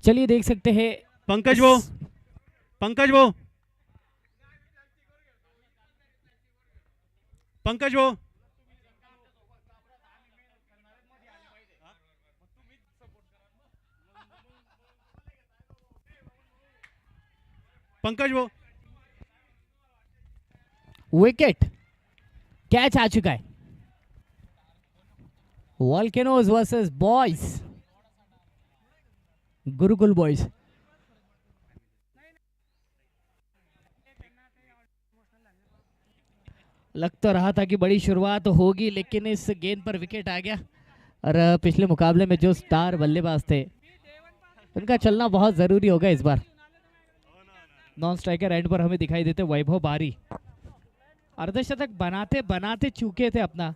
चलिए देख सकते हैं पंकज वो पंकज वो पंकज वो पंकज वो विकेट, कैच आ चुका है। Volcanoes versus boys, Gurukul boys. लग तो रहा था कि बड़ी शुरुआत होगी, लेकिन इस गेंद पर विकेट आ गया। और पिछले मुकाबले में जो स्टार बल्लेबाज थे उनका चलना बहुत जरूरी होगा इस बार। नॉन स्ट्राइकर एंड पर हमें दिखाई देते वैभव बारी, अर्धशतक बनाते बनाते चूके थे अपना।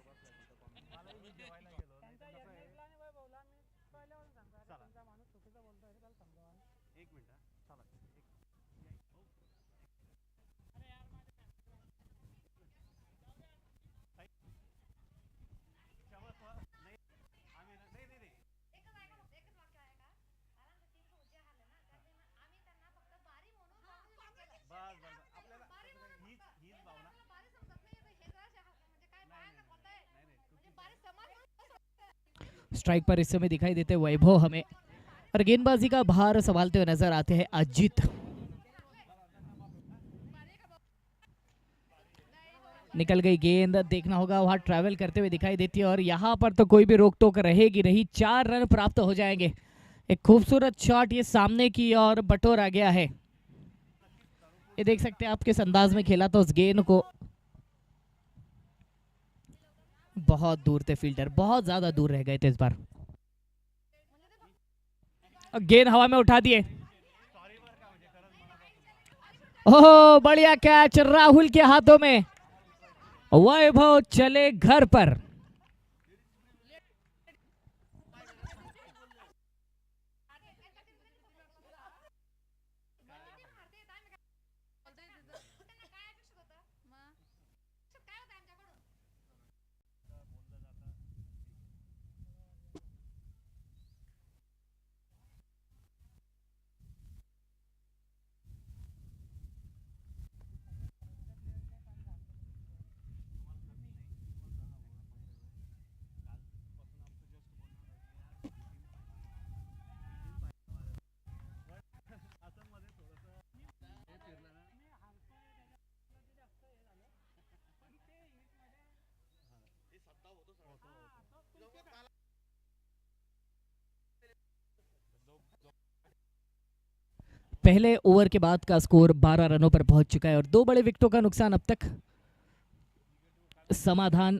स्ट्राइक पर इस समय दिखाई देते वैभव हमें, और गेंदबाजी का भार संभालते हुए नजर आते हैं अजित। निकल गई गेंद, देखना होगा, वहां ट्रैवल करते हुए दिखाई देती है और यहां पर तो कोई भी रोक टोक रहेगी नहीं। 4 रन प्राप्त हो जाएंगे। एक खूबसूरत शॉट ये सामने की और बटोर आ गया है। ये देख सकते हैं आप किस अंदाज में खेला था उस गेंद को। बहुत दूर थे फील्डर, बहुत ज्यादा दूर रह गए थे इस बार। गेंद हवा में उठा दिए। ओह बढ़िया कैच राहुल के हाथों में। वैभव चले घर पर। पहले ओवर के बाद का स्कोर 12 रनों पर पहुंच चुका है और 2 बड़े विकेटों का नुकसान अब तक। समाधान,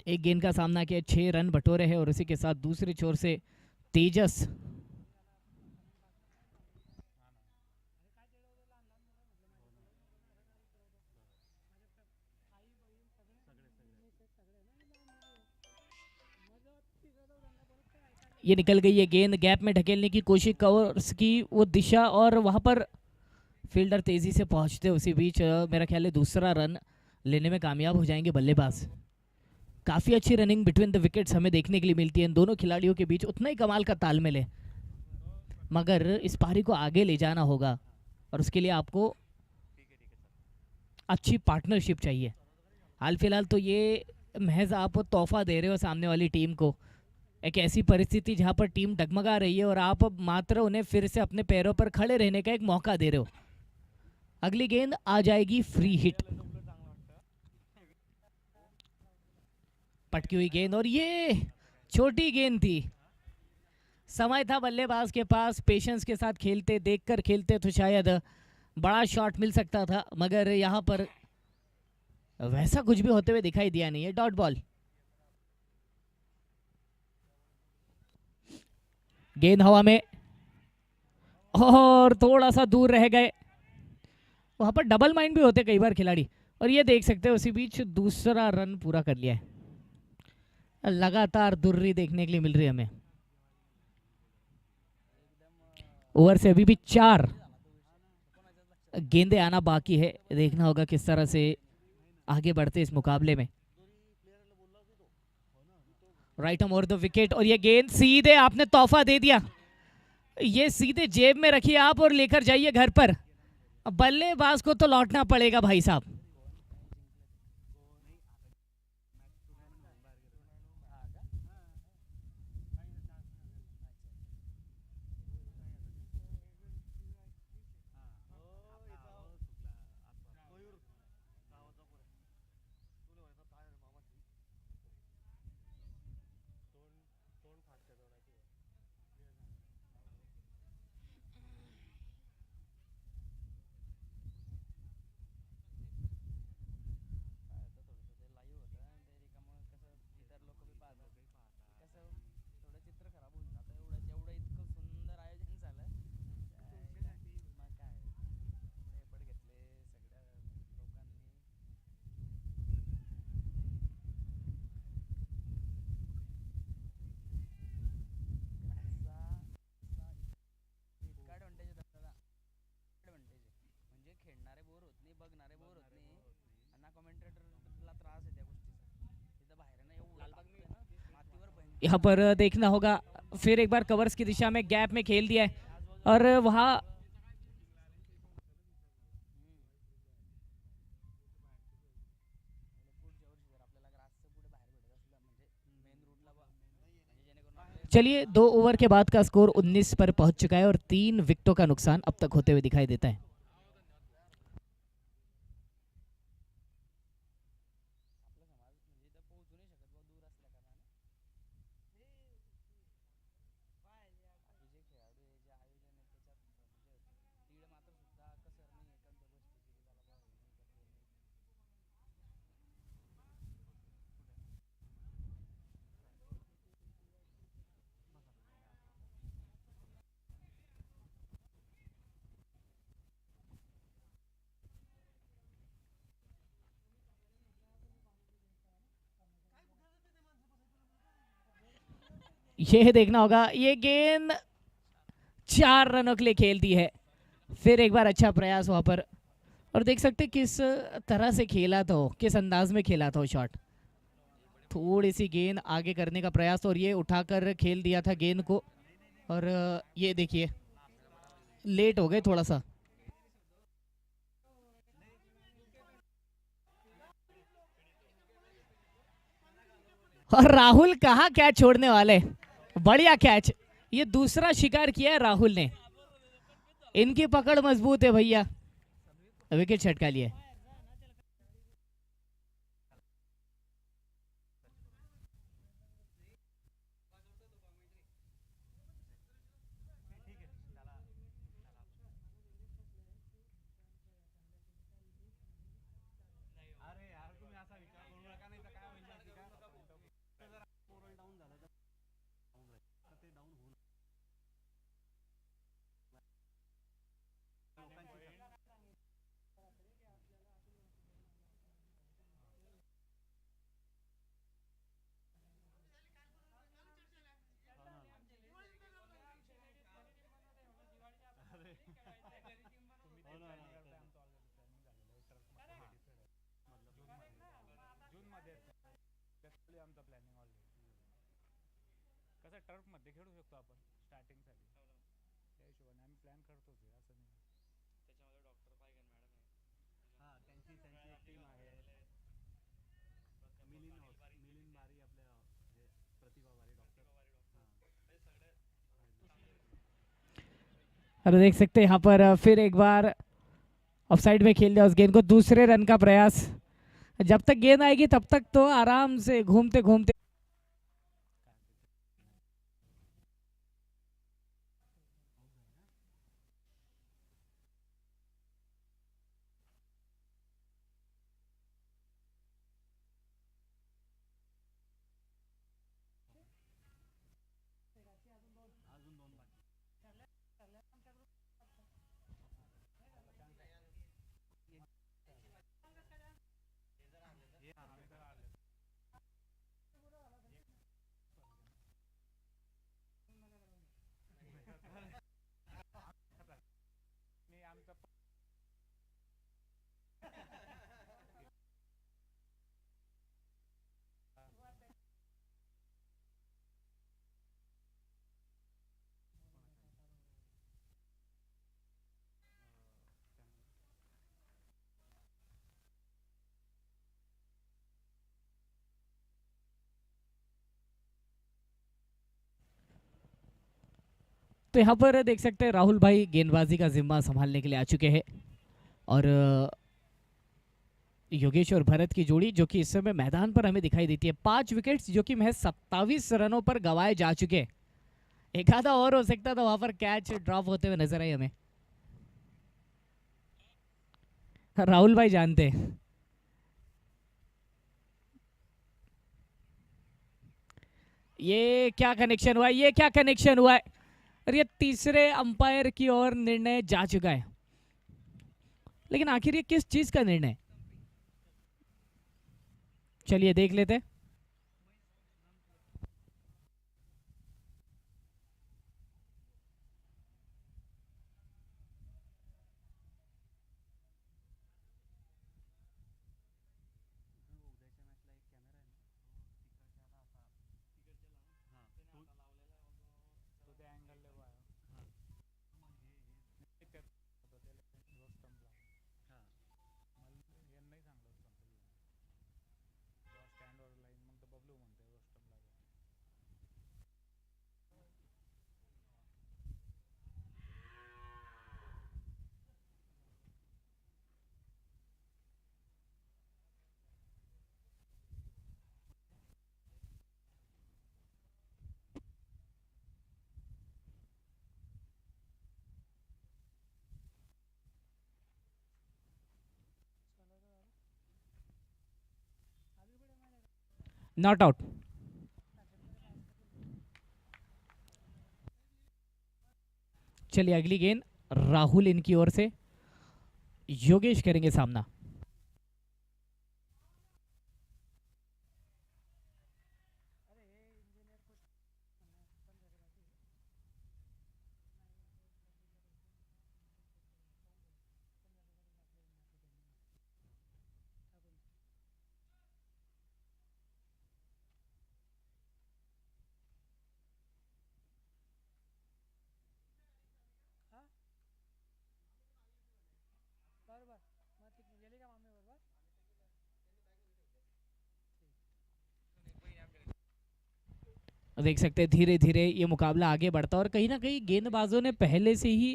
एक गेंद का सामना किया, 6 रन बटोरे हैं और उसी के साथ दूसरी छोर से तेजस। ये निकल गई है गेंद, गैप में ढकेलने की कोशिश कवर्स की वो दिशा और वहां पर फील्डर तेजी से पहुंचते उसी बीच मेरा ख्याल है दूसरा रन लेने में कामयाब हो जाएंगे बल्लेबाज। काफी अच्छी रनिंग बिटवीन द विकेट्स हमें देखने के लिए मिलती है इन दोनों खिलाड़ियों के बीच। उतना ही कमाल का तालमेल है, मगर इस पारी को आगे ले जाना होगा और उसके लिए आपको अच्छी पार्टनरशिप चाहिए। हाल फिलहाल तो ये महज आप तोहफा दे रहे हो सामने वाली टीम को, एक ऐसी परिस्थिति जहां पर टीम डगमगा रही है और आप मात्र उन्हें फिर से अपने पैरों पर खड़े रहने का एक मौका दे रहे हो। अगली गेंद आ जाएगी फ्री हिट, पटकी हुई गेंद और ये छोटी गेंद थी। समय था बल्लेबाज के पास, पेशेंस के साथ खेलते, देखकर खेलते तो शायद बड़ा शॉट मिल सकता था, मगर यहां पर वैसा कुछ भी होते हुए दिखाई दिया नहीं है। डॉट बॉल, गेंद हवा में और थोड़ा सा दूर रह गए। वहां पर डबल माइंड भी होते कई बार खिलाड़ी, और ये देख सकते हैं उसी बीच दूसरा रन पूरा कर लिया है। लगातार दुर्री देखने के लिए मिल रही है हमें। ओवर से अभी भी 4 गेंदें आना बाकी है। देखना होगा किस तरह से आगे बढ़ते इस मुकाबले में। Right arm over the wicket और ये गेंद सीधे आपने तोहफा दे दिया। ये सीधे जेब में रखिए आप और लेकर जाइए घर पर। अब बल्लेबाज को तो लौटना पड़ेगा भाई साहब। यहाँ पर देखना होगा, फिर एक बार कवर्स की दिशा में गैप में खेल दिया है और वहाँ चलिए 2 ओवर के बाद का स्कोर 19 पर पहुंच चुका है और 3 विकेटों का नुकसान अब तक होते हुए दिखाई देता है। ये देखना होगा, ये गेंद 4 रनों के लिए खेल दी है। फिर एक बार अच्छा प्रयास वहां पर और देख सकते किस तरह से खेला था, किस अंदाज में खेला था वो शॉट। थोड़ी सी गेंद आगे करने का प्रयास और ये उठाकर खेल दिया था गेंद को और ये देखिए लेट हो गए थोड़ा सा। और राहुल कहाँ कैच छोड़ने वाले, बढ़िया कैच, ये दूसरा शिकार किया है राहुल ने। इनकी पकड़ मजबूत है भैया, विकेट छटका लिया। और देख सकते हैं यहाँ पर फिर एक बार ऑफ साइड में खेल दिया उस गेंद को। दूसरे रन का प्रयास, जब तक गेंद आएगी तब तक तो आराम से घूमते घूमते। तो यहाँ पर देख सकते हैं राहुल भाई गेंदबाजी का जिम्मा संभालने के लिए आ चुके हैं और योगेश और भरत की जोड़ी जो कि इस समय मैदान पर हमें दिखाई देती है। 5 विकेट्स जो कि महज 27 रनों पर गंवाए जा चुके हैं। एक आधा और हो सकता था, वहां पर कैच ड्रॉप होते हुए नजर आए हमें। राहुल भाई जानते हैं। ये क्या कनेक्शन हुआ है, ये क्या कनेक्शन हुआ है। और ये तीसरे अंपायर की ओर निर्णय जा चुका है, लेकिन आखिर ये किस चीज का निर्णय, चलिए देख लेते हैं। Not out. चलिए अगली गेंद राहुल इनकी ओर से, योगेश करेंगे सामना। देख सकते हैं धीरे धीरे ये मुकाबला आगे बढ़ता है और कहीं ना कहीं गेंदबाजों ने पहले से ही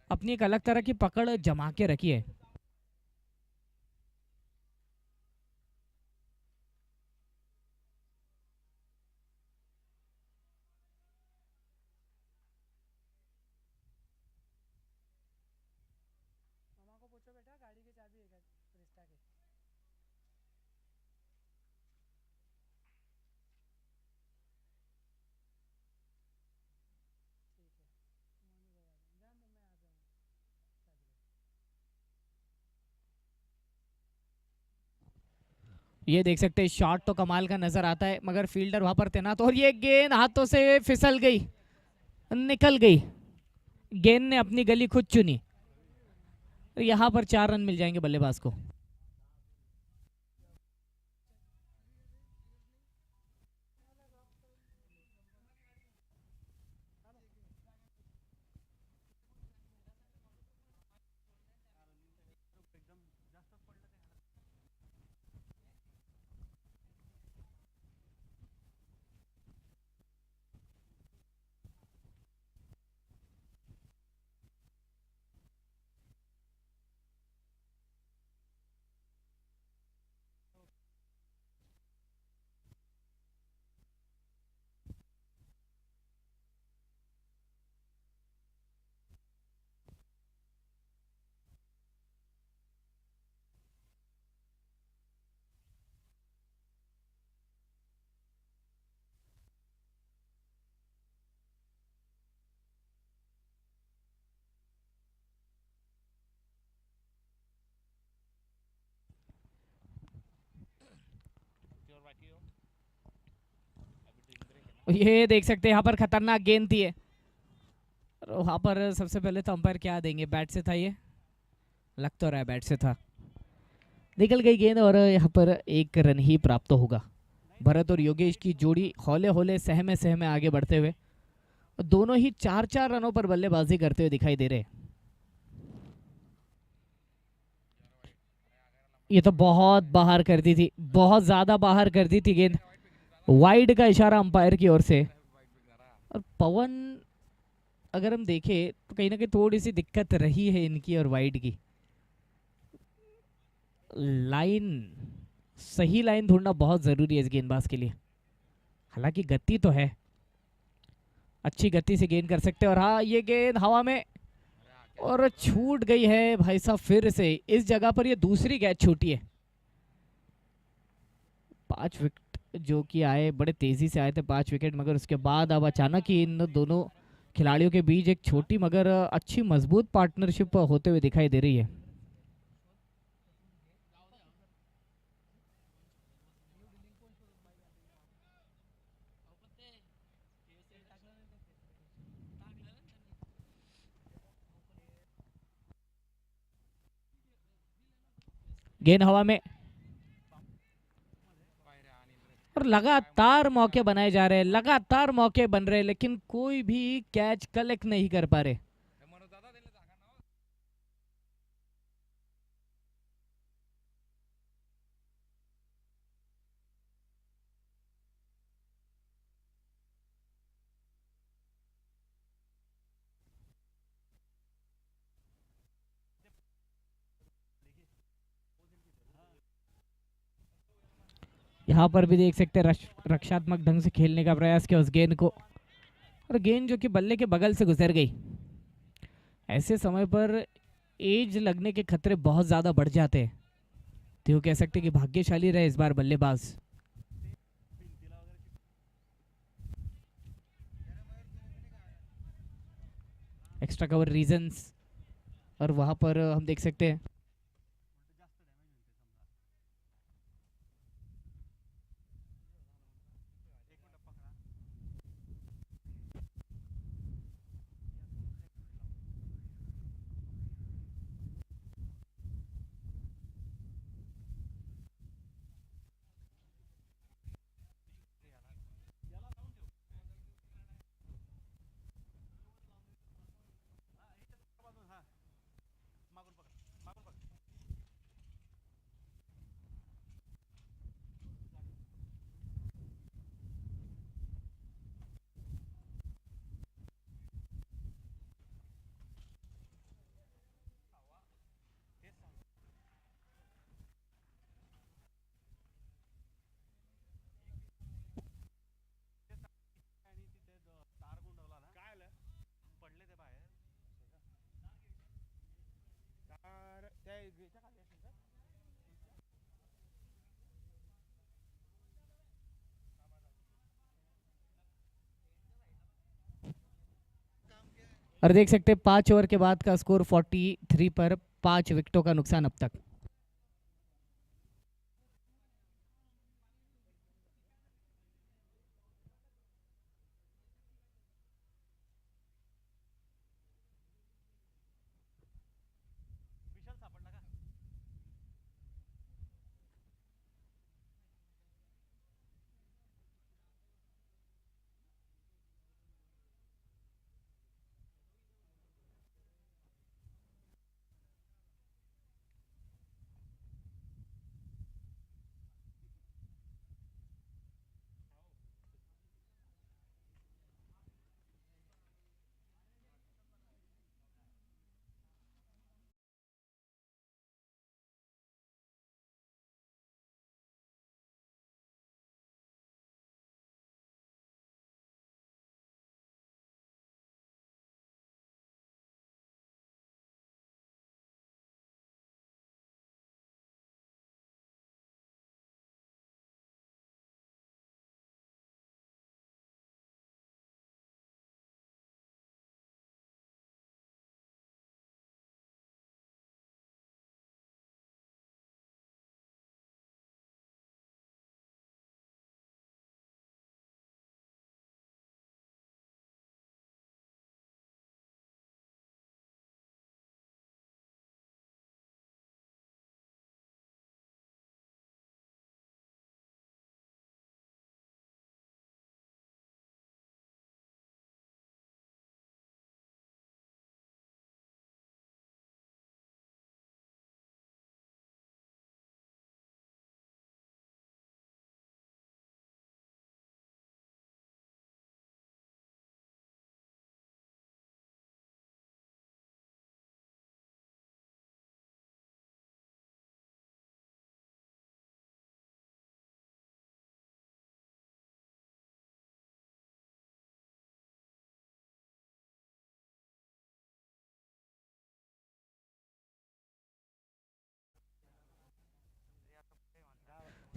अपनी एक अलग तरह की पकड़ जमा के रखी है। ये देख सकते हैं शॉट तो कमाल का नजर आता है, मगर फील्डर वहां पर तैनात और ये गेंद हाथों से फिसल गई, निकल गई। गेंद ने अपनी गली खुद चुनी। यहां पर 4 रन मिल जाएंगे बल्लेबाज को। ये देख सकते हैं यहाँ पर खतरनाक गेंद थी है। वहां पर सबसे पहले तो अंपायर क्या देंगे, बैट से था, ये लग तो रहा है बैट से था। निकल गई गेंद और यहाँ पर 1 रन ही प्राप्त होगा। भरत और योगेश की जोड़ी हौले हौले सहमे सहमे आगे बढ़ते हुए, दोनों ही 4-4 रनों पर बल्लेबाजी करते हुए दिखाई दे रहे। ये तो बहुत बाहर कर दी थी, बहुत ज्यादा बाहर कर दी थी गेंद। वाइड का इशारा अंपायर की ओर से। और पवन अगर हम देखें तो कहीं ना कहीं थोड़ी सी दिक्कत रही है इनकी और वाइड की। लाइन, सही लाइन ढूंढना बहुत ज़रूरी है इस गेंदबाज के लिए। हालांकि गति तो है, अच्छी गति से गेंद कर सकते हैं। और हाँ, ये गेंद हवा में और छूट गई है भाई साहब। फिर से इस जगह पर ये दूसरी कैच छूटी है। 5 विकेट जो कि आए, बड़े तेजी से आए थे 5 विकेट, मगर उसके बाद अब अचानक ही इन दोनों खिलाड़ियों के बीच एक छोटी मगर अच्छी मजबूत पार्टनरशिप होते हुए दिखाई दे रही है। गेंद हवा में और लगातार मौके बनाए जा रहे हैं, लगातार मौके बन रहे हैं, लेकिन कोई भी कैच कलेक्ट नहीं कर पा रहे। यहाँ पर भी देख सकते हैं रक्षात्मक ढंग से खेलने का प्रयास किया उस गेंद को, और गेंद जो कि बल्ले के बगल से गुजर गई। ऐसे समय पर एज लगने के खतरे बहुत ज़्यादा बढ़ जाते हैं, तो यूँ कह सकते हैं कि भाग्यशाली रहे इस बार बल्लेबाज। एक्स्ट्रा कवर रीजंस, और वहाँ पर हम देख सकते हैं और देख सकते हैं 5 ओवर के बाद का स्कोर 43 पर, 5 विकेटों का नुकसान अब तक।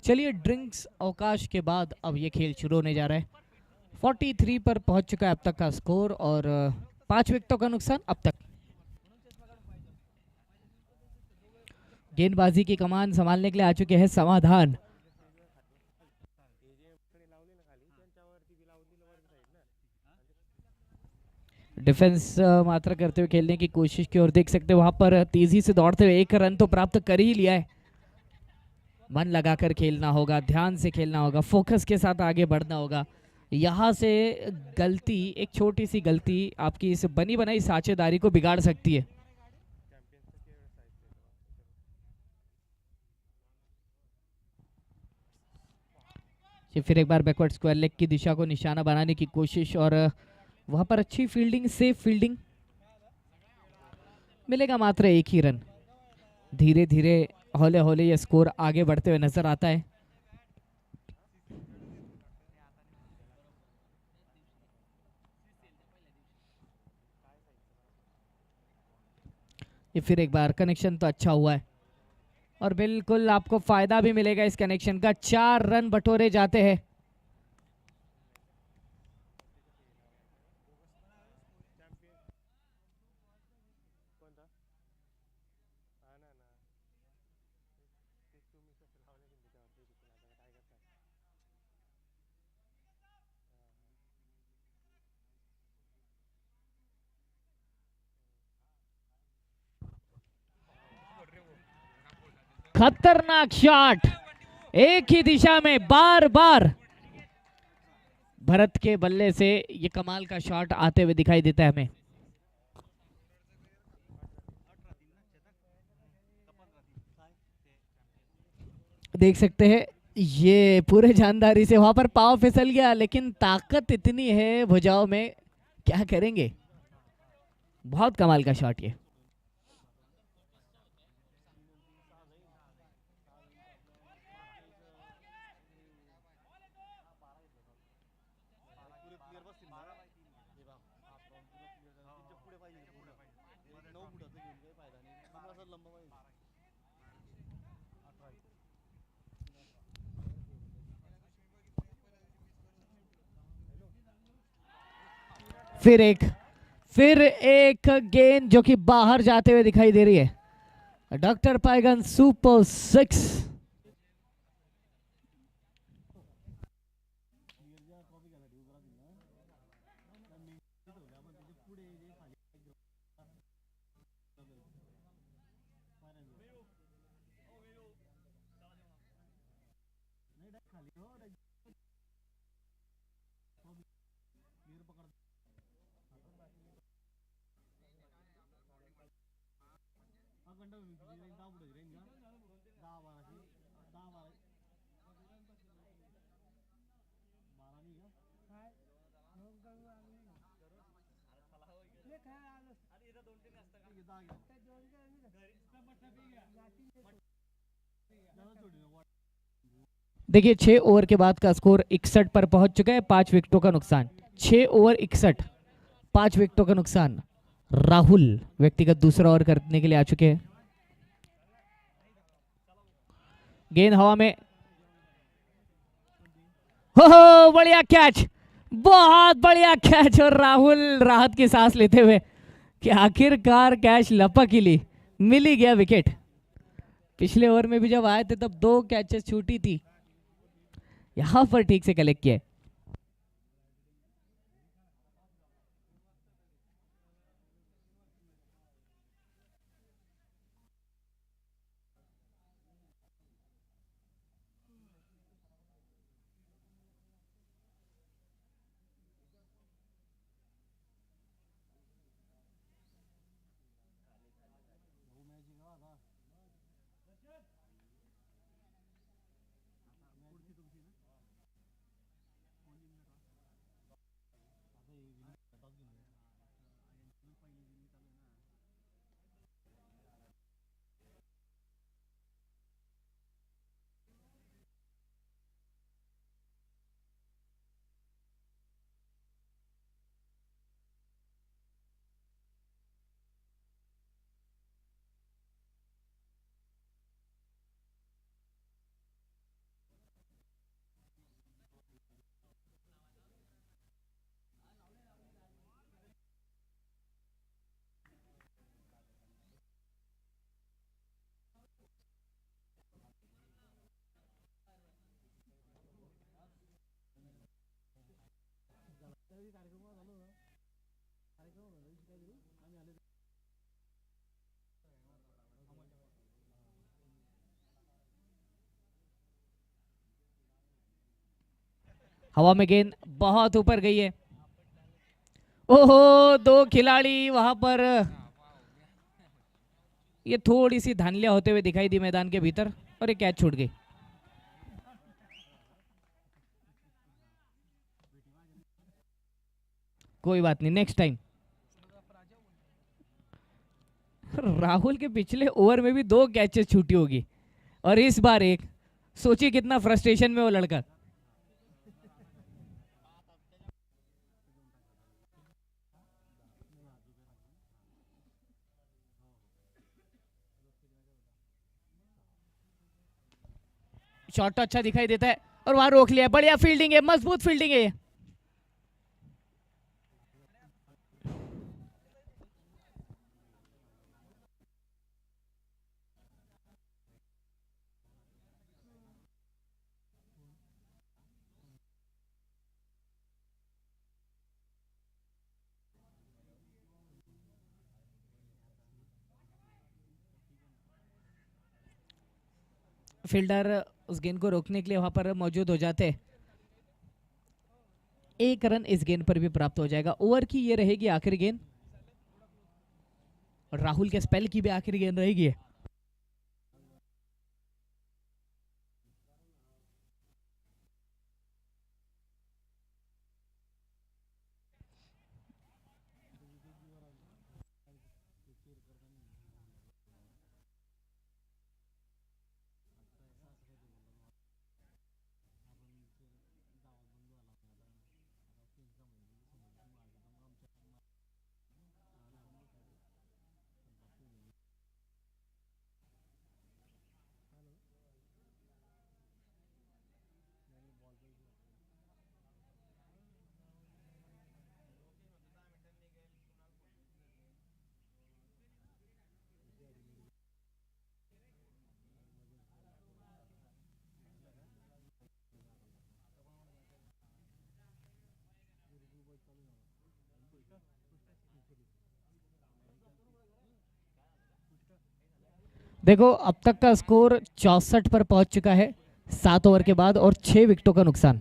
चलिए ड्रिंक्स अवकाश के बाद अब ये खेल शुरू होने जा रहा है। 43 पर पहुंच चुका है अब तक का स्कोर और 5 विकेटों का नुकसान अब तक। गेंदबाजी की कमान संभालने के लिए आ चुके हैं समाधान। डिफेंस मात्र करते हुए खेलने की कोशिश की और देख सकते हैं वहां पर तेजी से दौड़ते हुए एक रन तो प्राप्त कर ही लिया है। मन लगाकर खेलना होगा, ध्यान से खेलना होगा, फोकस के साथ आगे बढ़ना होगा। यहाँ से गलती, एक छोटी सी गलती आपकी इस बनी बनाई साझेदारी को बिगाड़ सकती है। फिर एक बार बैकवर्ड स्क्वायर लेग की दिशा को निशाना बनाने की कोशिश और वहां पर अच्छी फील्डिंग, सेफ फील्डिंग। मिलेगा मात्र एक ही रन। धीरे धीरे हौले हौले ये स्कोर आगे बढ़ते हुए नजर आता है। ये फिर एक बार कनेक्शन तो अच्छा हुआ है और बिल्कुल आपको फायदा भी मिलेगा इस कनेक्शन का। 4 रन बटोरे जाते हैं। खतरनाक शॉट, एक ही दिशा में बार बार भरत के बल्ले से ये कमाल का शॉट आते हुए दिखाई देता है हमें। देख सकते हैं ये पूरे जानदारी से वहां पर पाव फिसल गया, लेकिन ताकत इतनी है भुजाओं में, क्या करेंगे। बहुत कमाल का शॉट ये। फिर एक गेंद जो कि बाहर जाते हुए दिखाई दे रही है। Doctor Paigan super 6। देखिए 6 ओवर के बाद का स्कोर 61 पर पहुंच चुका है। 5 विकेटों का नुकसान। 6 ओवर 61, 5 विकेटों का नुकसान। राहुल व्यक्तिगत दूसरा ओवर करने के लिए आ चुके हैं। गेंद हवा में, हो बढ़िया कैच, बहुत बढ़िया कैच और राहुल राहत की सांस लेते हुए कि आखिरकार कैच लपक ही ली, मिल ही गया विकेट। पिछले ओवर में भी जब आए थे तब 2 कैचेस छूटी थी, यहां पर ठीक से कलेक्ट किया। हवा में गेंद बहुत ऊपर गई है। ओहो, दो खिलाड़ी वहां पर, ये थोड़ी सी धांधलियां होते हुए दिखाई दी मैदान के भीतर और ये कैच छूट गई। कोई बात नहीं, नेक्स्ट टाइम। राहुल के पिछले ओवर में भी दो कैचेस छूटी होगी और इस बार एक। सोचिए कितना फ्रस्ट्रेशन में वो लड़का। शॉट तो अच्छा दिखाई देता है और वहां रोक लिया। बढ़िया फील्डिंग है, मजबूत फील्डिंग है। फील्डर उस गेंद को रोकने के लिए वहां पर मौजूद हो जाते। एक रन इस गेंद पर भी प्राप्त हो जाएगा। ओवर की ये रहेगी आखिरी गेंद और राहुल के स्पेल की भी आखिरी गेंद रहेगी। देखो अब तक का स्कोर 64 पर पहुंच चुका है 7 ओवर के बाद और 6 विकेटों का नुकसान।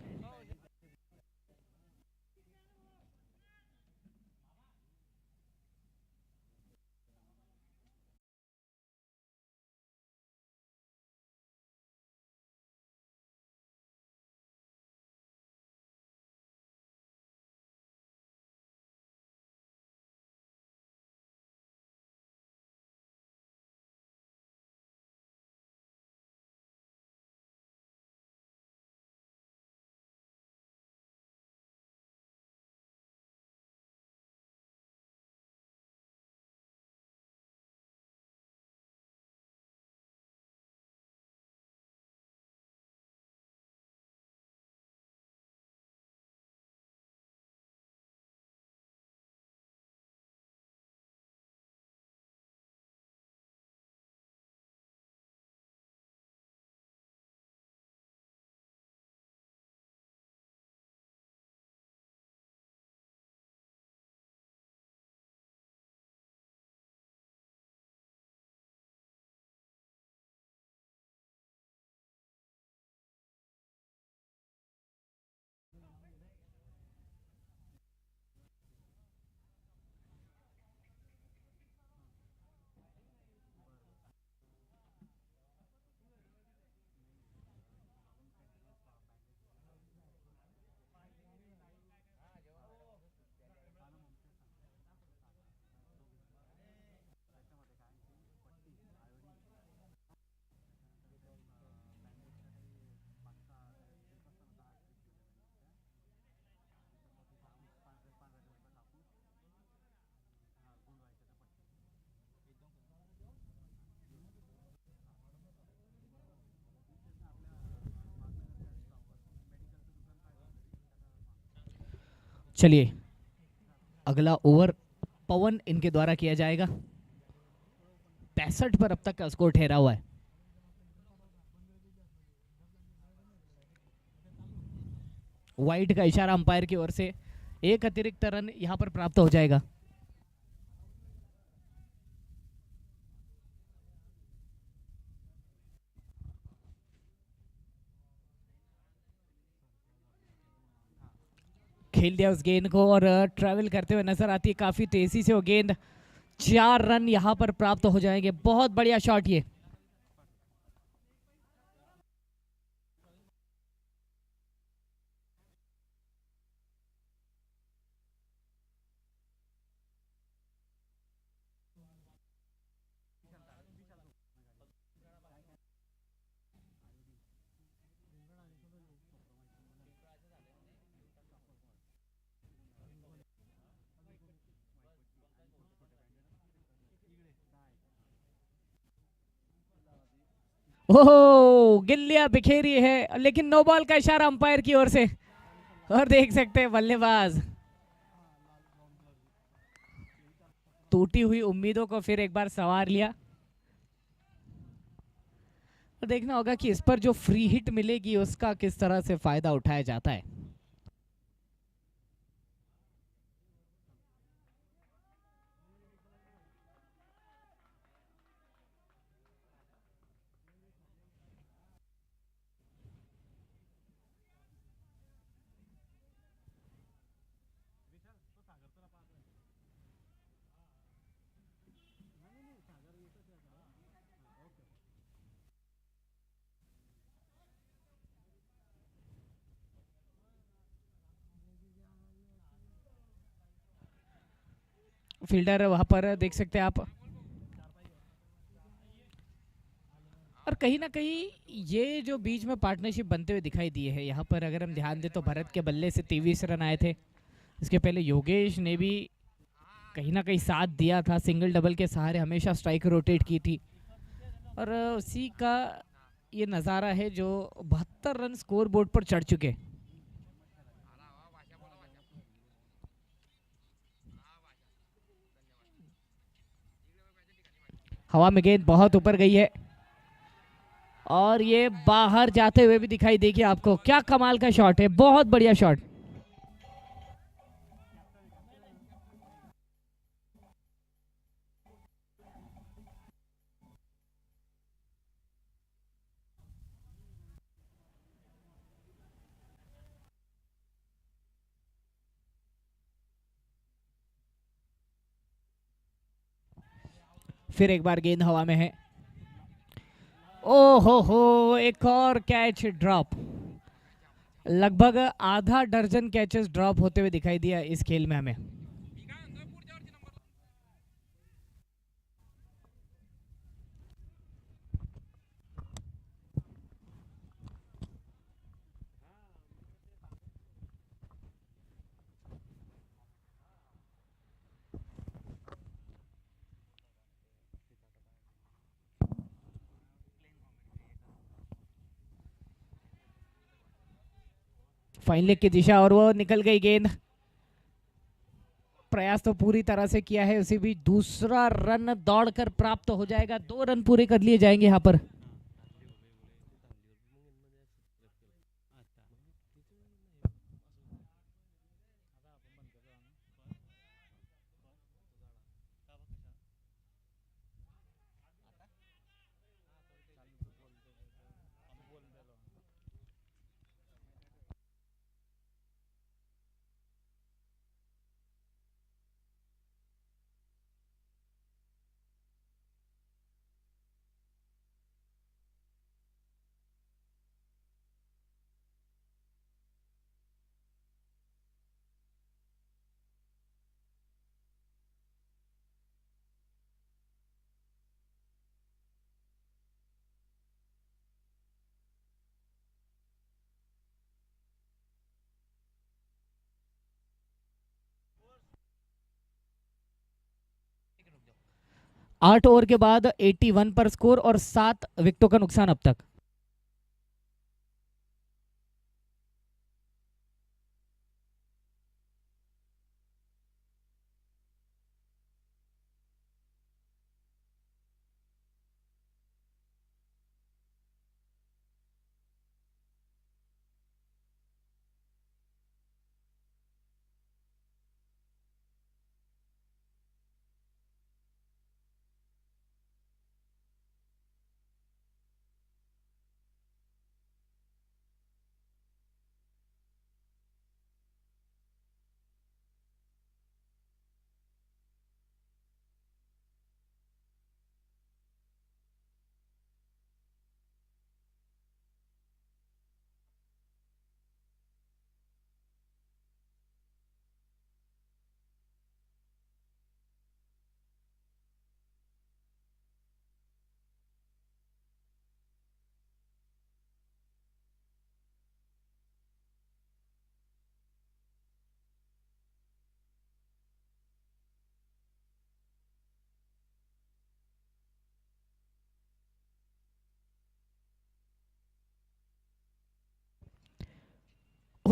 चलिए अगला ओवर पवन इनके द्वारा किया जाएगा। 65 पर अब तक का स्कोर ठहरा हुआ है। वाइड का इशारा अंपायर की ओर से एक अतिरिक्त रन यहाँ पर प्राप्त हो जाएगा। खेल दिया उस गेंद को और ट्रैवल करते हुए नजर आती है काफी तेजी से वो गेंद। 4 रन यहाँ पर प्राप्त हो जाएंगे। बहुत बढ़िया शॉट ये। ओह, गिल्लियां बिखेरी है, लेकिन नो बॉल का इशारा अंपायर की ओर से। और देख सकते हैं बल्लेबाज टूटी हुई उम्मीदों को फिर एक बार संवार लिया। तो देखना होगा कि इस पर जो फ्री हिट मिलेगी उसका किस तरह से फायदा उठाया जाता है। फील्डर वहां पर देख सकते हैं आप। और कहीं ना कहीं ये जो बीच में पार्टनरशिप बनते हुए दिखाई दी है, यहाँ पर अगर हम ध्यान दें तो भरत के बल्ले से 23 रन आए थे। इसके पहले योगेश ने भी कहीं ना कहीं साथ दिया था, सिंगल डबल के सहारे हमेशा स्ट्राइक रोटेट की थी। और उसी का ये नज़ारा है जो 72 रन स्कोर बोर्ड पर चढ़ चुके। हवा में गेंद बहुत ऊपर गई है और ये बाहर जाते हुए भी दिखाई देगी आपको। क्या कमाल का शॉट है, बहुत बढ़िया शॉट। फिर एक बार गेंद हवा में है। ओ हो, एक और कैच ड्रॉप। लगभग आधा दर्जन कैचेस ड्रॉप होते हुए दिखाई दिया इस खेल में हमें। फाइन लेग की दिशा और वो निकल गई गेंद। प्रयास तो पूरी तरह से किया है, उसी भी दूसरा रन दौड़कर प्राप्त हो जाएगा। 2 रन पूरे कर लिए जाएंगे यहाँ पर। आठ ओवर के बाद 81 पर स्कोर और 7 विकेटों का नुकसान अब तक।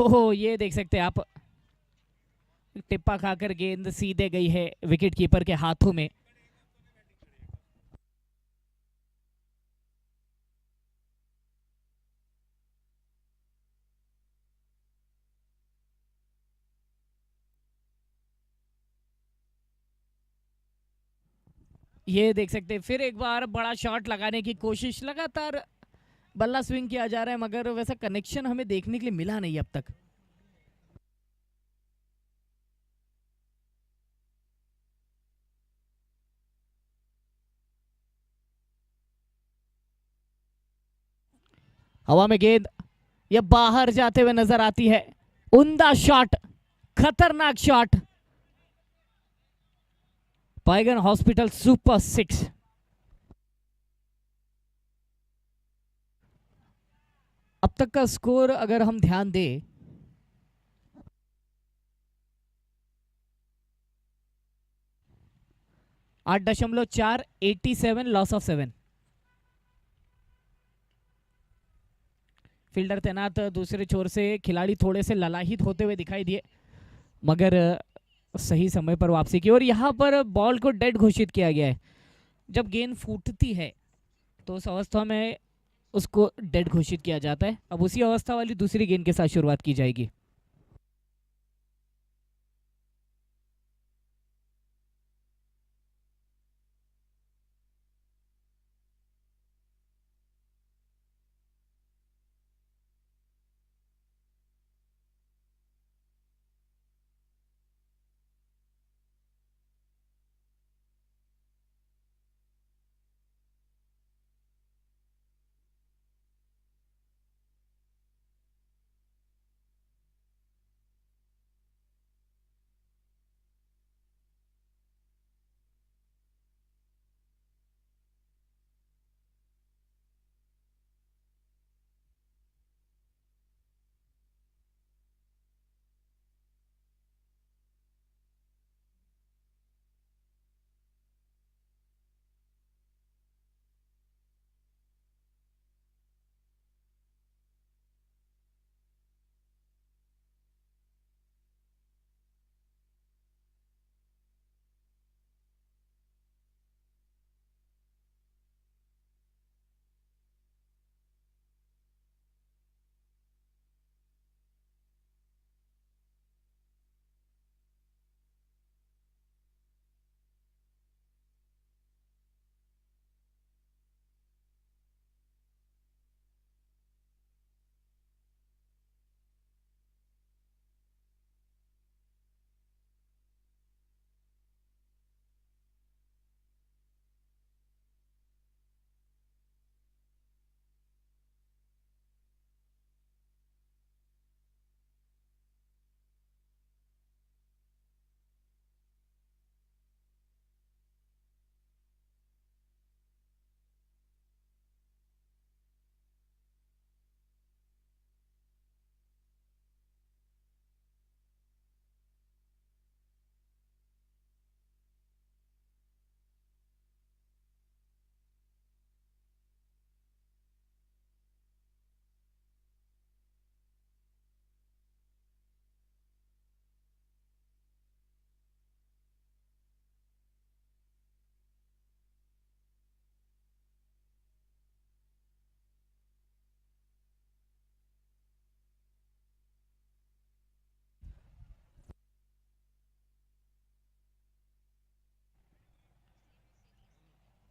ओह, ये देख सकते हैं आप, टिप्पा खाकर गेंद सीधे गई है विकेट कीपर के हाथों में। ये देख सकते हैं फिर एक बार बड़ा शॉट लगाने की कोशिश, लगातार बल्ला स्विंग किया जा रहा है मगर वैसा कनेक्शन हमें देखने के लिए मिला नहीं अब तक। हवा में गेंद, ये बाहर जाते हुए नजर आती है। उम्दा शॉट, खतरनाक शॉट। पाइगन hospital super 6। अब तक का स्कोर अगर हम ध्यान दें, 8.4, 87, लॉस ऑफ 7। फील्डर तैनात दूसरे छोर से, खिलाड़ी थोड़े से ललाहित होते हुए दिखाई दिए मगर सही समय पर वापसी की, और यहाँ पर बॉल को डेड घोषित किया गया है। जब गेंद फूटती है तो उस अवस्था में उसको डेड घोषित किया जाता है। अब उसी अवस्था वाली दूसरी गेंद के साथ शुरुआत की जाएगी।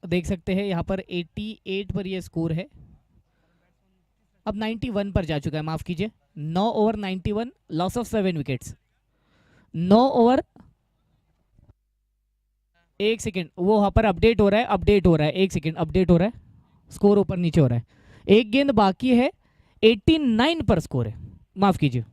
देख सकते हैं यहाँ पर 88 पर ये स्कोर है। अब 91 पर जा चुका है, माफ कीजिए। 9 over 91, loss of 7 wickets. 9 over, एक सेकेंड, वो वहां पर अपडेट हो रहा है, अपडेट हो रहा है, एक सेकेंड, अपडेट हो रहा है, स्कोर ऊपर नीचे हो रहा है। एक गेंद बाकी है, 89 पर स्कोर है, माफ कीजिए।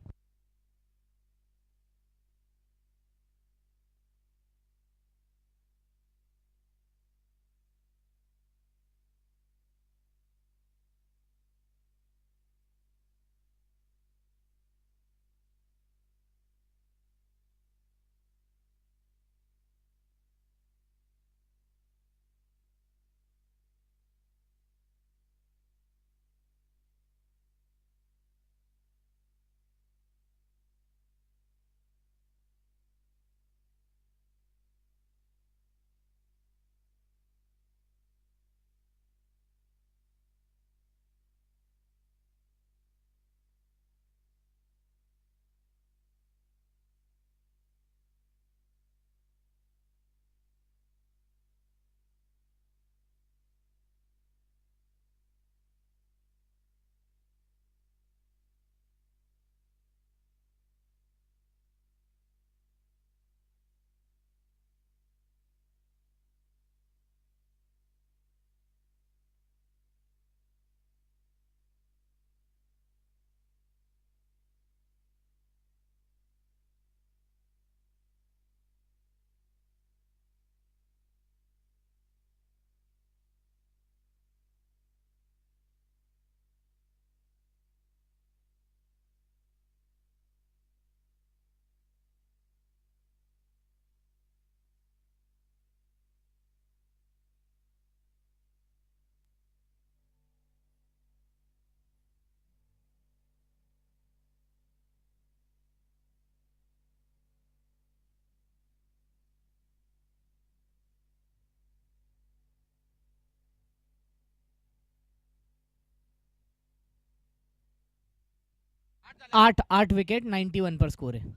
8 8 विकेट 91 पर स्कोर है।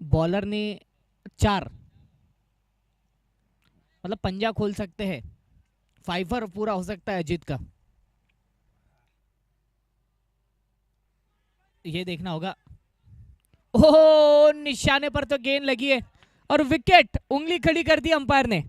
बॉलर ने 4, मतलब पंजा खोल सकते हैं, फाइवर पूरा हो सकता है अजीत का, ये देखना होगा। ओह, निशाने पर तो गेंद लगी है और विकेट, उंगली खड़ी कर दी अंपायर ने।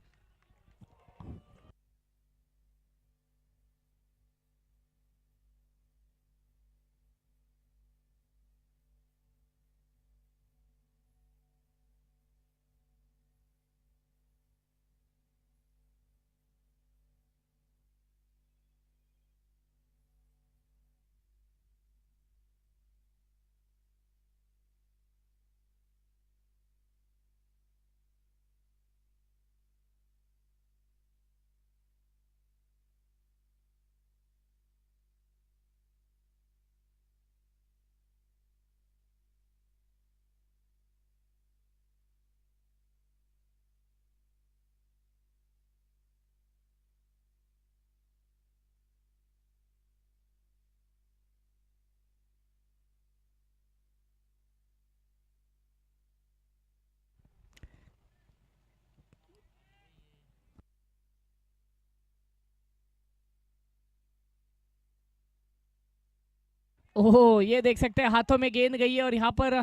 ओह, ये देख सकते हैं हाथों में गेंद गई है और यहाँ पर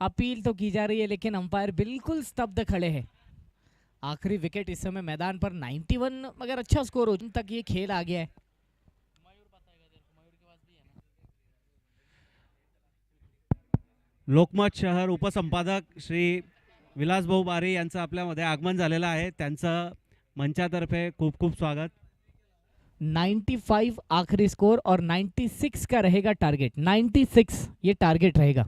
अपील तो की जा रही है, लेकिन अंपायर बिल्कुल स्तब्ध खड़े हैं। आखिरी विकेट इस समय मैदान पर 91, मगर अच्छा स्कोर हो तक ये खेल आ गया है। लोकमत शहर उपसंपादक श्री विलासभाऊ बारे यांचं आपल्यामध्ये आगमन झालेलं आहे. त्यांचं मंचातर्फे खूप खूप स्वागत. 95 आखिरी स्कोर और 96 का रहेगा टारगेट, 96 ये टारगेट रहेगा।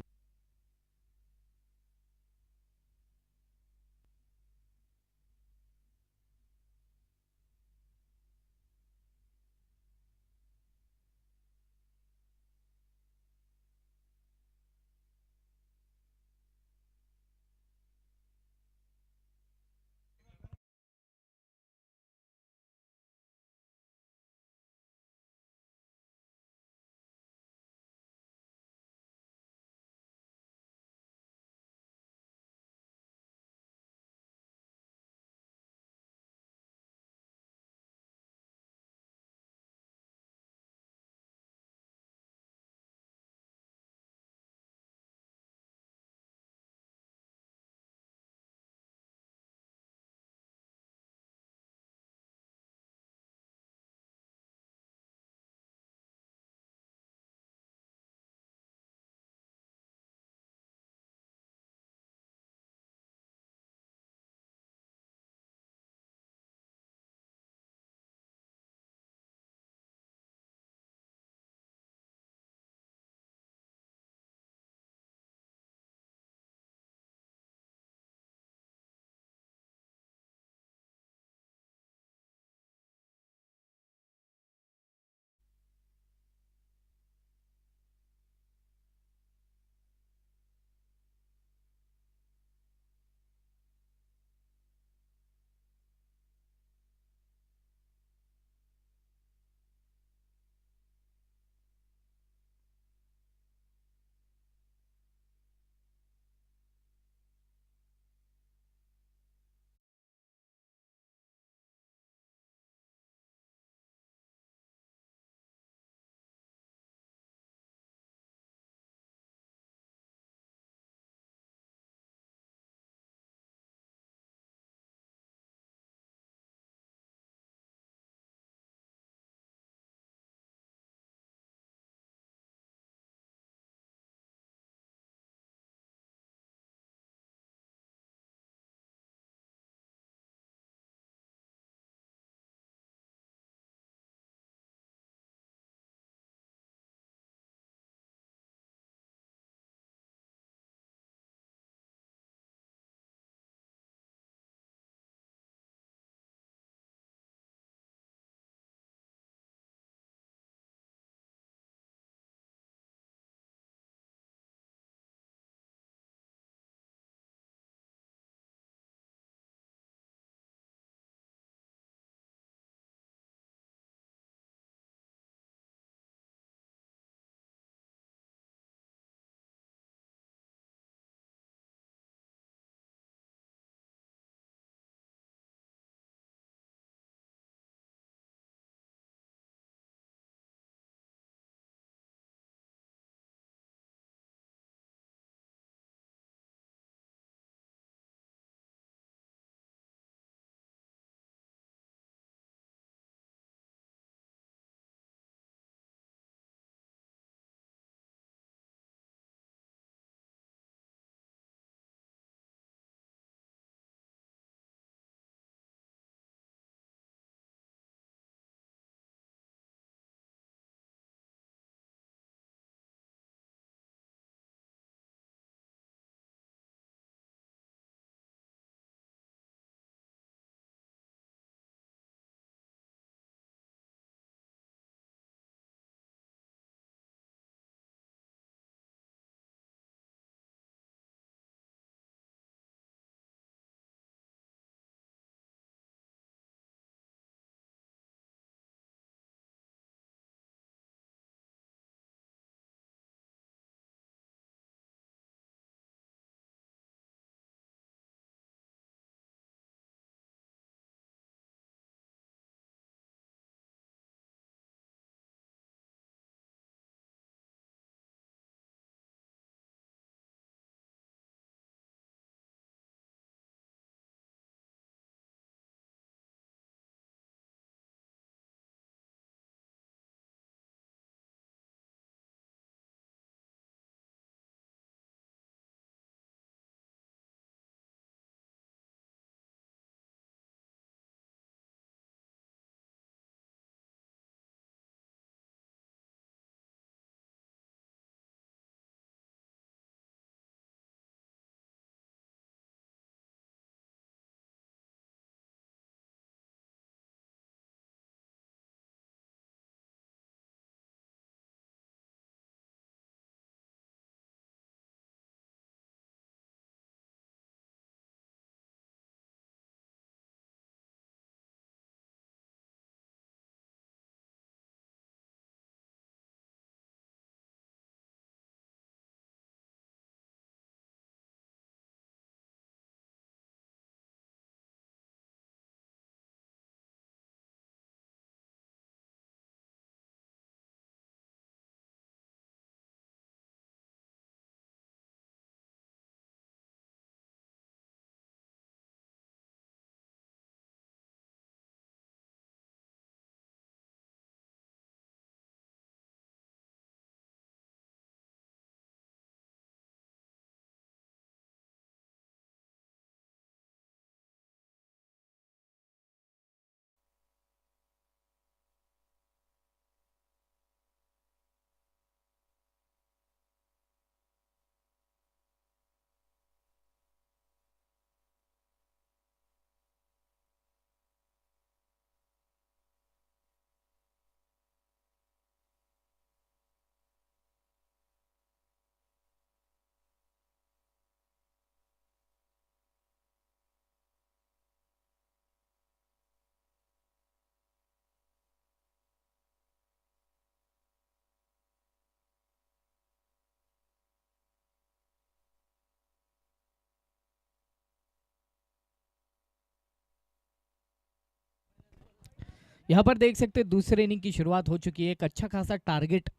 यहाँ पर देख सकते हैं दूसरे इनिंग की शुरुआत हो चुकी है। एक अच्छा खासा टारगेट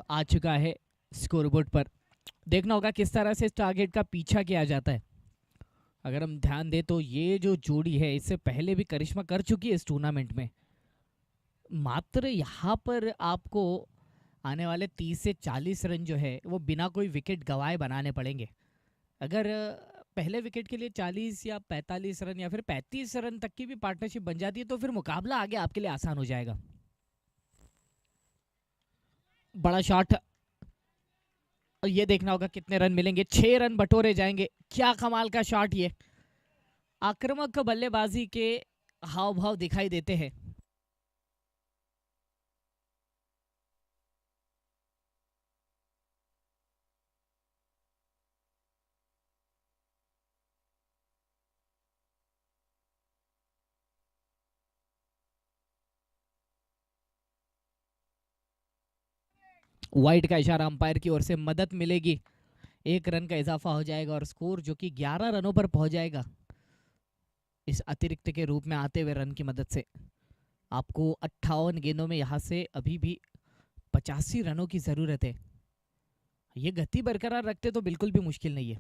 आ चुका है स्कोरबोर्ड पर। देखना होगा किस तरह से इस टारगेट का पीछा किया जाता है। अगर हम ध्यान दें तो ये जो जोड़ी है इससे पहले भी करिश्मा कर चुकी है इस टूर्नामेंट में। मात्र यहाँ पर आपको आने वाले 30 से 40 रन जो है वो बिना कोई विकेट गंवाए बनाने पड़ेंगे। अगर पहले विकेट के लिए 40 या 45 रन या फिर 35 रन तक की भी पार्टनरशिप बन जाती है तो फिर मुकाबला आगे आपके लिए आसान हो जाएगा। बड़ा शॉट, और ये देखना होगा कितने रन मिलेंगे। 6 रन बटोरे जाएंगे। क्या कमाल का शॉट ये। आक्रामक बल्लेबाजी के हाव भाव दिखाई देते हैं। वाइड का इशारा अंपायर की ओर से, मदद मिलेगी। 1 रन का इजाफा हो जाएगा और स्कोर जो कि 11 रनों पर पहुंच जाएगा इस अतिरिक्त के रूप में आते हुए रन की मदद से। आपको 58 गेंदों में यहाँ से अभी भी 85 रनों की जरूरत है। ये गति बरकरार रखते तो बिल्कुल भी मुश्किल नहीं है।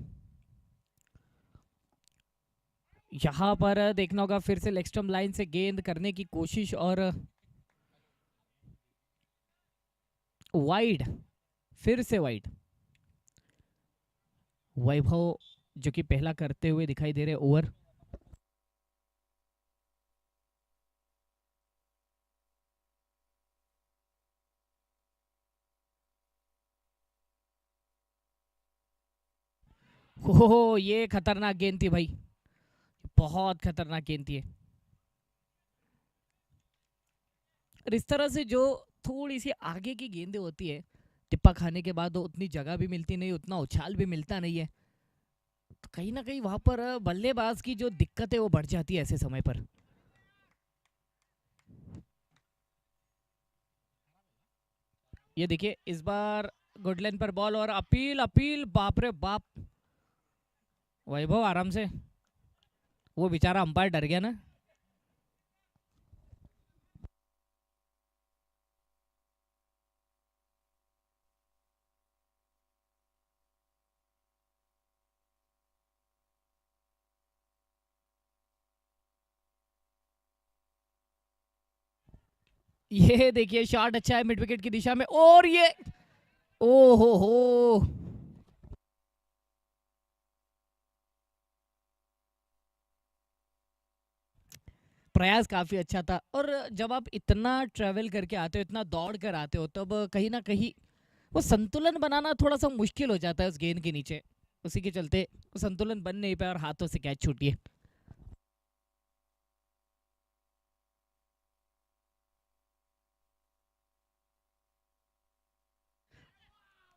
यहाँ पर देखना होगा फिर से लेग स्टंप लाइन से गेंद करने की कोशिश और वाइड, फिर से वाइड। वैभव जो कि पहला करते हुए दिखाई दे रहे ओवर। हो ये खतरनाक गेंद थी भाई, बहुत खतरनाक गेंद थी ये। और इस तरह से जो थोड़ी सी आगे की गेंदें होती है, टिप्पा खाने के बाद उतनी जगह भी मिलती नहीं, उतना उछाल भी मिलता नहीं है, तो कहीं ना कहीं वहां पर बल्लेबाज की जो दिक्कत है वो बढ़ जाती है ऐसे समय पर। ये देखिए इस बार गुड लाइन पर बॉल और अपील अपील, बाप रे बाप। वैभव आराम से, वो बेचारा अंपायर डर गया ना। ये देखिए शॉट अच्छा है मिड विकेट की दिशा में, और ये ओ हो। प्रयास काफी अच्छा था, और जब आप इतना ट्रेवल करके आते हो, इतना दौड़ कर आते हो, तब कहीं ना कहीं वो संतुलन बनाना थोड़ा सा मुश्किल हो जाता है उस गेंद के नीचे। उसी के चलते वो संतुलन बन नहीं पाया और हाथों से कैच छूटी है।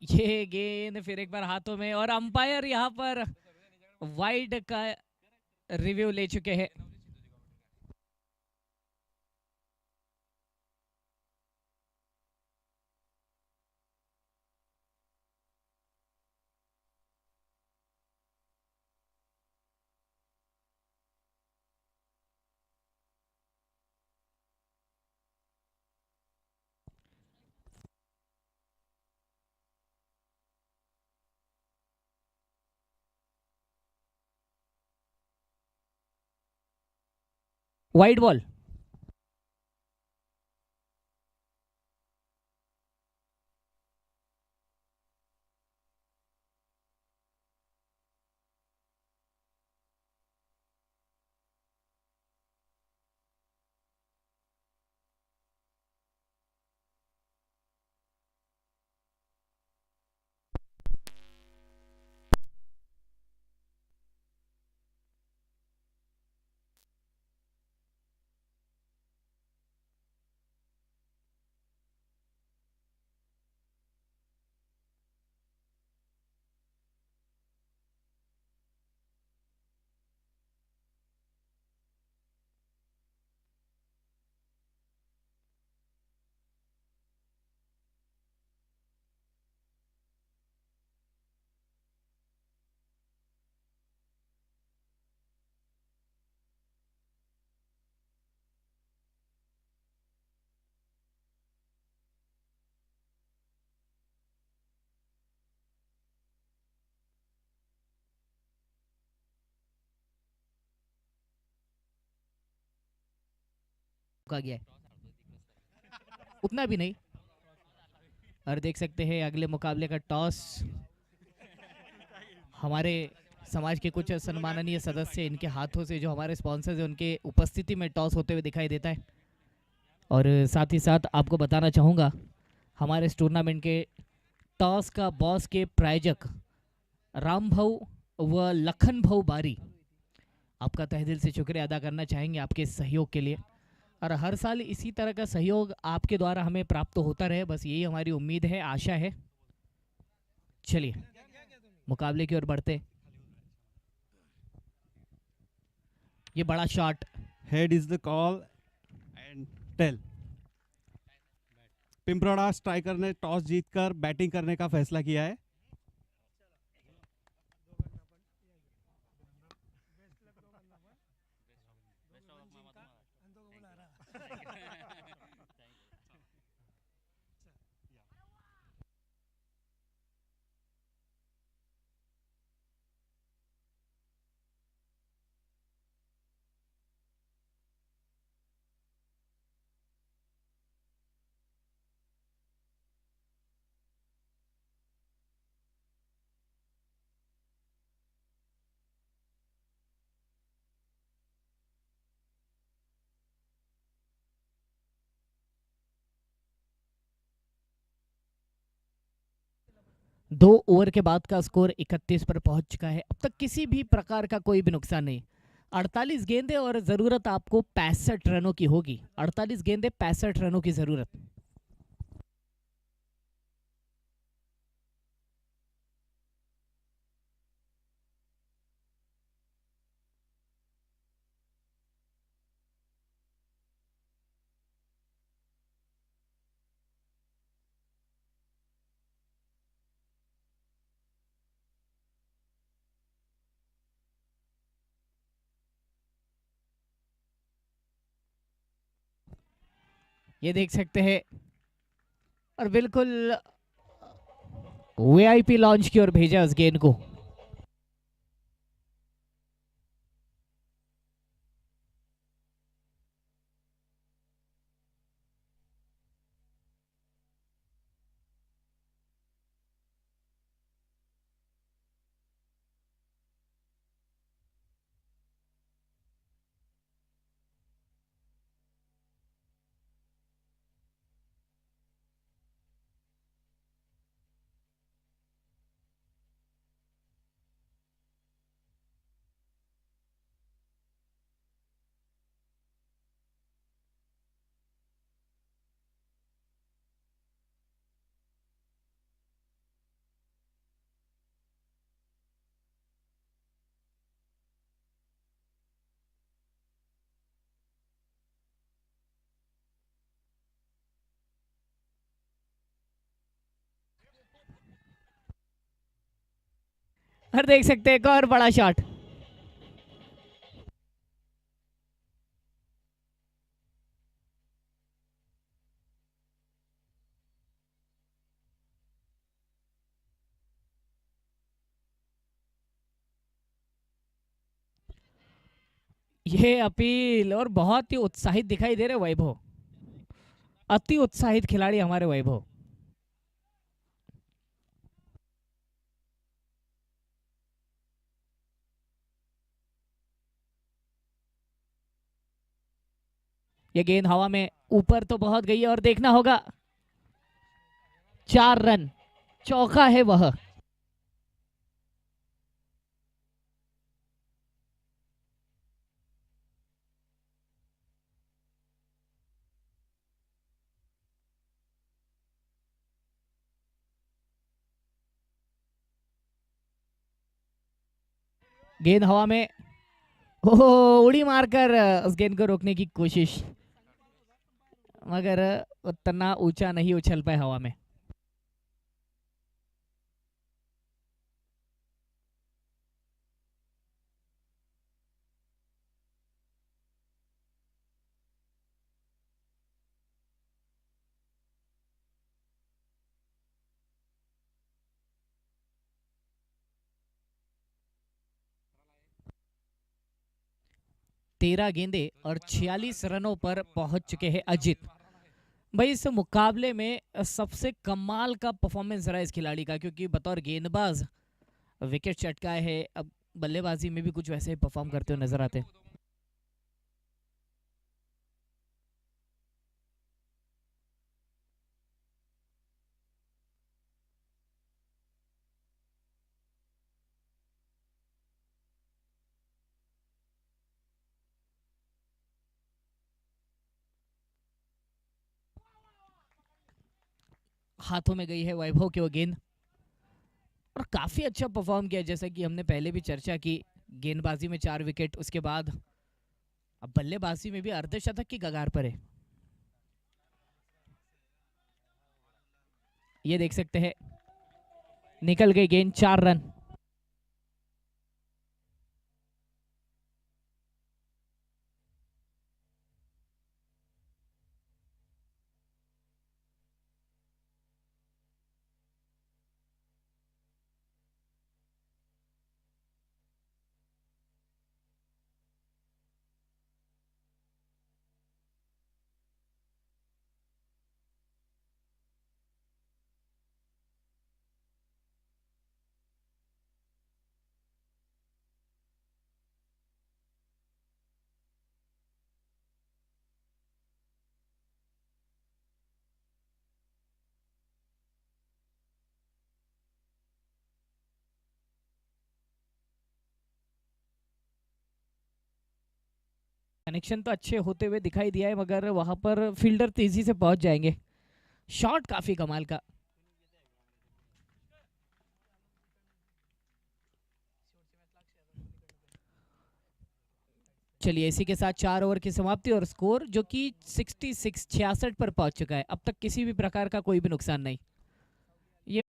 ये गेंद फिर एक बार हाथों में, और अंपायर यहाँ पर वाइड का रिव्यू ले चुके हैं। Wide ball. टपका गया है, उतना भी नहीं। और देख सकते हैं अगले मुकाबले का टॉस हमारे समाज के कुछ सम्माननीय सदस्य इनके हाथों से, जो हमारे स्पॉन्सर्स हैं उनके उपस्थिति में टॉस होते हुए दिखाई देता है। और साथ ही साथ आपको बताना चाहूँगा हमारे इस टूर्नामेंट के टॉस का बॉस के प्रायोजक राम भाऊ व लखन भाऊ बारी, आपका तहे दिल से शुक्रिया अदा करना चाहेंगे आपके सहयोग के लिए। और हर साल इसी तरह का सहयोग आपके द्वारा हमें प्राप्त होता रहे, बस यही हमारी उम्मीद है, आशा है। चलिए मुकाबले की ओर बढ़ते। ये बड़ा shot, head is the call and tail. Pimproda striker ने टॉस जीतकर बैटिंग करने का फैसला किया है। दो ओवर के बाद का स्कोर 31 पर पहुंच चुका है। अब तक किसी भी प्रकार का कोई भी नुकसान नहीं। 48 गेंदें और ज़रूरत आपको 65 रनों की होगी। 48 गेंदें 65 रनों की ज़रूरत। ये देख सकते हैं और बिल्कुल वीआईपी लॉन्च की ओर भेजा उस गेंद को। और देख सकते हैं एक और बड़ा शॉट। ये अपील और बहुत ही उत्साहित दिखाई दे रहे वैभव, अति उत्साहित खिलाड़ी हमारे वैभव। ये गेंद हवा में ऊपर तो बहुत गई है और देखना होगा 4 रन, चौका है वह। गेंद हवा में, ओह, उड़ी मारकर उस गेंद को रोकने की कोशिश, मगर उतना ऊंचा नहीं उछल पाए हवा में। 13 गेंदे और 46 रनों पर पहुंच चुके हैं अजित। भाई इस मुकाबले में सबसे कमाल का परफॉर्मेंस रहा इस खिलाड़ी का, क्योंकि बतौर गेंदबाज विकेट चटकाए है, अब बल्लेबाजी में भी कुछ वैसे ही परफॉर्म करते हुए नजर आते हैं। हाथों में गई है वैभव की वो गेंद और काफी अच्छा परफॉर्म किया, जैसा कि हमने पहले भी चर्चा की। गेंदबाजी में 4 विकेट, उसके बाद अब बल्लेबाजी में भी अर्धशतक की कगार पर है। ये देख सकते हैं, निकल गई गेंद, 4 रन। कनेक्शन तो अच्छे होते हुए दिखाई दिया है, मगर वहां पर फील्डर तेजी से पहुंच जाएंगे। शॉट काफी कमाल का। चलिए इसी के साथ 4 ओवर की समाप्ति और स्कोर जो कि 66 पर पहुंच चुका है। अब तक किसी भी प्रकार का कोई भी नुकसान नहीं। ये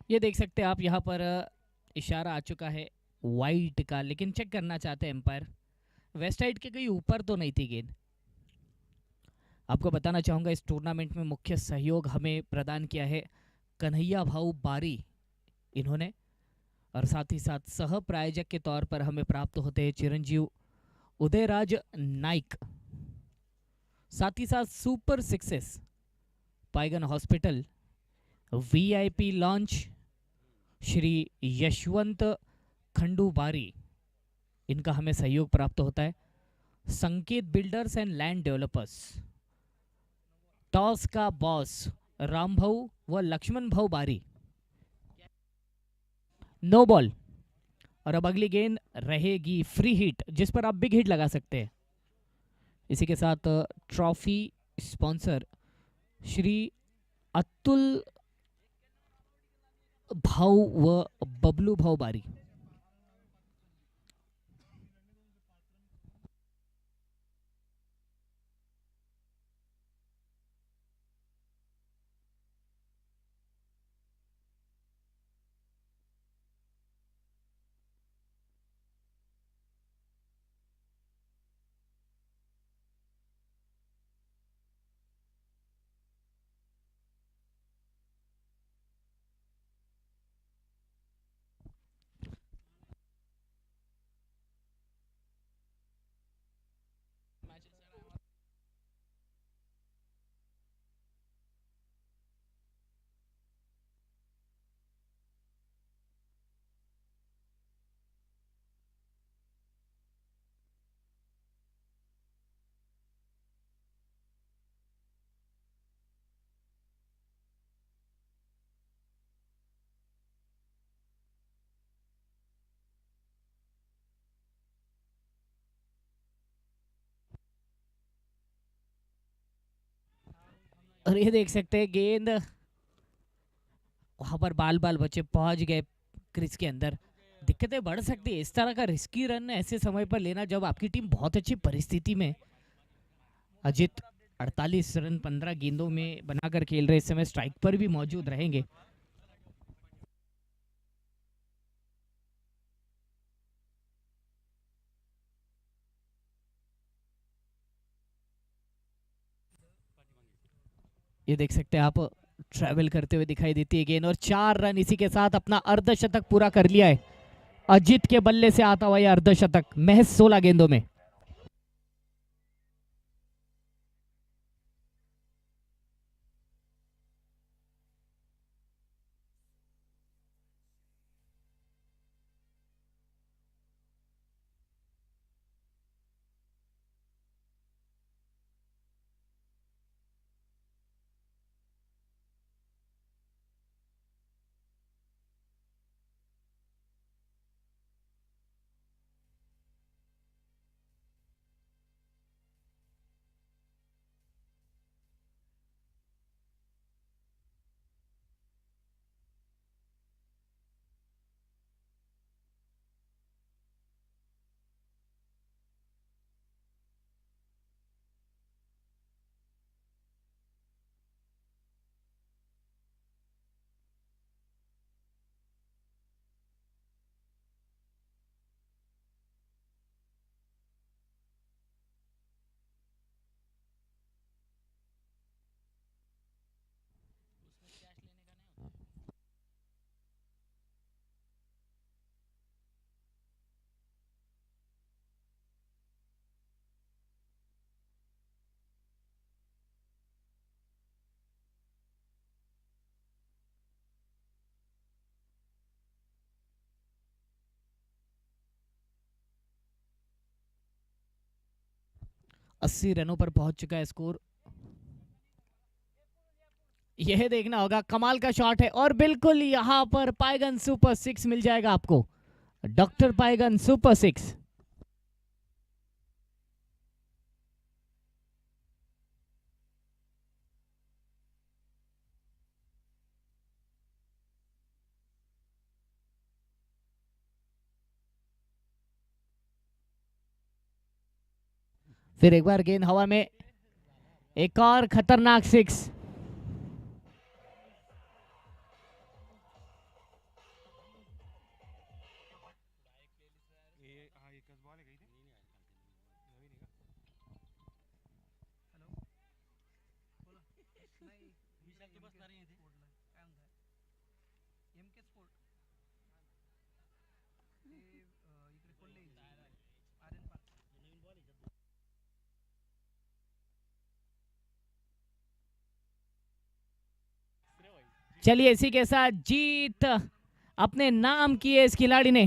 ये देख सकते हैं आप, यहाँ पर इशारा आ चुका है वाइट का, लेकिन चेक करना चाहते हैं एम्पायर। वेस्ट साइड के कहीं ऊपर तो नहीं थी गेंद। आपको बताना चाहूंगा इस टूर्नामेंट में मुख्य सहयोग हमें प्रदान किया है कन्हैया भाऊ बारी इन्होंने, और साथ ही साथ सह प्रायोजक के तौर पर हमें प्राप्त होते हैं चिरंजीव उदयराज नाइक। साथ ही साथ super sixes, Paigan hospital, VIP launch, Shri Yashwant Khandubari, इनका हमें सहयोग प्राप्त होता है। Sanket builders and land developers, toss का बॉस राम भाऊ व लक्ष्मण भाऊ बारी। नो बॉल, और अब अगली गेंद रहेगी फ्री हिट, जिस पर आप बिग हिट लगा सकते हैं। इसी के साथ ट्रॉफी स्पॉन्सर श्री अतुल भाऊ व बबलू भाऊ बारी। और ये देख सकते हैं गेंद वहां पर बाल बाल बच्चे पहुंच गए क्रिज के अंदर। दिक्कतें बढ़ सकती है इस तरह का रिस्की रन ऐसे समय पर लेना जब आपकी टीम बहुत अच्छी परिस्थिति में। अजित 48 रन 15 गेंदों में बनाकर खेल रहे, इस समय स्ट्राइक पर भी मौजूद रहेंगे। ये देख सकते हैं आप, ट्रैवल करते हुए दिखाई देती है गेंद और 4 रन इसी के साथ अपना अर्धशतक पूरा कर लिया है अजित के बल्ले से आता हुआ यह अर्धशतक महज 16 गेंदों में। अस्सी रनों पर पहुंच चुका है स्कोर। यह देखना होगा, कमाल का शॉट है और बिल्कुल यहां पर पायगन सुपर 6 मिल जाएगा आपको। Doctor Paygan super 6। फिर एक बार गेंद हवा में, एक और खतरनाक 6। चलिए इसी के साथ जीत अपने नाम की है इस खिलाड़ी ने।